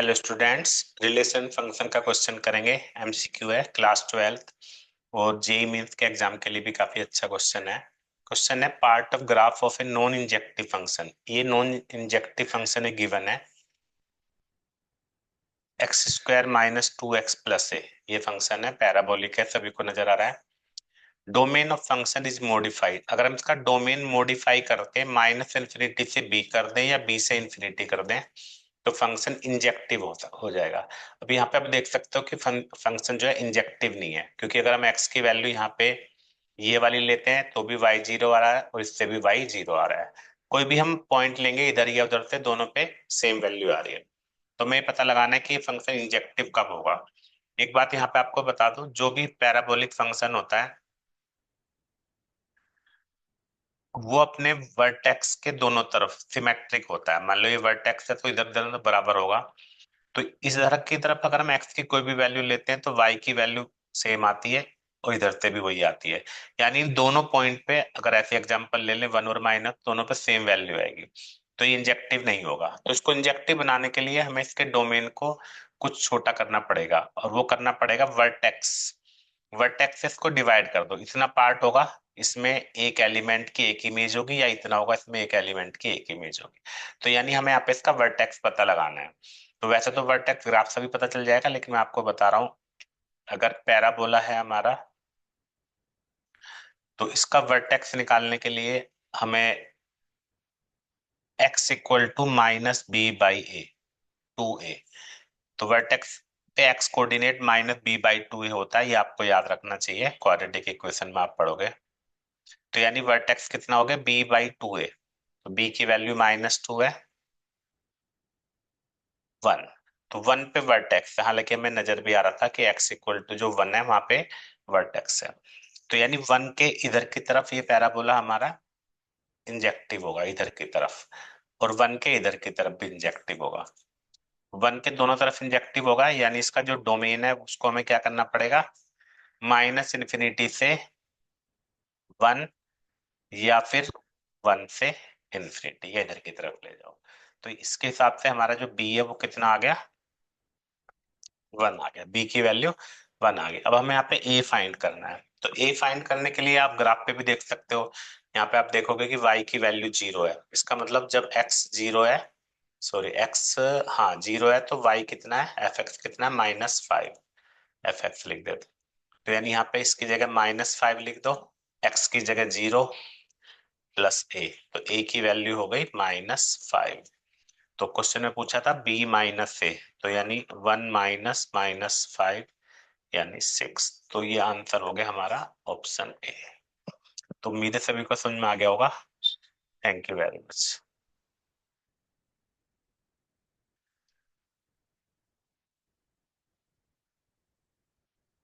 Hello students, relation function का question करेंगे। MCQ है, क्लास 12th और जेई मेंस के एग्जाम के लिए भी काफी अच्छा क्वेश्चन है। क्वेश्चन है part of graph of a non injective function. ये नॉन इंजेक्टिव फंक्शन है, गिवन है x square minus 2x plus a. ये फंक्शन है, पैराबोलिक है, सभी को नजर आ रहा है। Domain of function is modified. अगर हम इसका डोमेन मॉडिफाई करते हैं, माइनस इन्फिनिटी से बी कर दें या बी से इन्फिनिटी कर दें, तो फंक्शन इंजेक्टिव हो जाएगा। अब यहाँ पे आप देख सकते हो कि फंक्शन जो है इंजेक्टिव नहीं है, क्योंकि अगर हम x की वैल्यू यहाँ पे ये वाली लेते हैं तो भी y 0 आ रहा है और इससे भी y 0 आ रहा है। कोई भी हम पॉइंट लेंगे इधर या उधर से, दोनों पे सेम वैल्यू आ रही है। तो हमें पता लगाना है कि ये फंक्शन इंजेक्टिव कब होगा। एक बात यहाँ पे आपको बता दूं, जो भी पैराबोलिक फंक्शन होता है वो अपने वर्टेक्स के दोनों तरफ सिमेट्रिक होता है। मान लो ये वर्टेक्स है तो इधर उधर बराबर होगा। तो इस तरह की तरफ अगर हम एक्स की कोई भी वैल्यू लेते हैं तो वाई की वैल्यू सेम आती है और इधर से भी वही आती है। यानी इन दोनों पॉइंट पे अगर ऐसे एग्जांपल ले लें, वन और माइनस दोनों पे सेम वैल्यू आएगी, तो ये इंजेक्टिव नहीं होगा। तो इसको इंजेक्टिव बनाने के लिए हमें इसके डोमेन को कुछ छोटा करना पड़ेगा, और वो करना पड़ेगा वर्टेक्स। वर्टेक्स से इसको डिवाइड कर दो, इतना पार्ट होगा, इसमें एक एलिमेंट की एक इमेज होगी, या इतना होगा इसमें एक एलिमेंट की एक इमेज होगी। तो यानी हमें यहाँ पे इसका वर्टेक्स पता लगाना है। तो वैसे तो वर्टेक्स ग्राफ से भी पता चल जाएगा, लेकिन मैं आपको बता रहा हूं, अगर पैराबोला है हमारा तो इसका वर्टेक्स निकालने के लिए हमें x equal to minus B by A, 2a। तो वर्टेक्स पे x coordinate minus B by 2a होता है, ये आपको याद रखना चाहिए, क्वाड्रेटिक इक्वेशन में आप पढ़ोगे। तो यानी वर्टेक्स कितना हो गया, b बाई 2a। तो b की वैल्यू -2 है, 1। तो 1 पे वर्टेक्स है, हालांकि हमें नजर भी आ रहा था कि x इक्वल टू जो 1 है वहां पे वर्टेक्स है। तो यानी 1 के इधर की तरफ ये पैराबोला हमारा इंजेक्टिव होगा इधर की तरफ, और 1 के इधर की तरफ भी इंजेक्टिव होगा। 1 के दोनों तरफ इंजेक्टिव होगा, यानी इसका जो डोमेन है उसको हमें क्या करना पड़ेगा, माइनस इन्फिनिटी से 1 या फिर 1 से इन्फिनिटी, या इधर की तरफ ले जाओ। तो इसके हिसाब से हमारा जो b है वो कितना आ गया, 1 आ गया। b की वैल्यू 1 आ गई। अब हमें यहाँ पे a फाइंड करना है। तो a फाइंड करने के लिए आप ग्राफ पे भी देख सकते हो, यहाँ पे आप देखोगे कि y की वैल्यू 0 है। इसका मतलब जब x 0 है, सॉरी x, हाँ 0 है, तो y कितना है, fx कितना है, -5। fx लिख देते, तो यानी यहाँ पे इसकी जगह -5 लिख दो, x की जगह 0 प्लस a, तो a की वैल्यू हो गई -5। तो क्वेश्चन में पूछा था b माइनस ए, तो यानी 1 माइनस -5 यानी 6। तो ये आंसर हो गया हमारा ऑप्शन ए। तो उम्मीद है सभी को समझ में आ गया होगा। Thank you very much.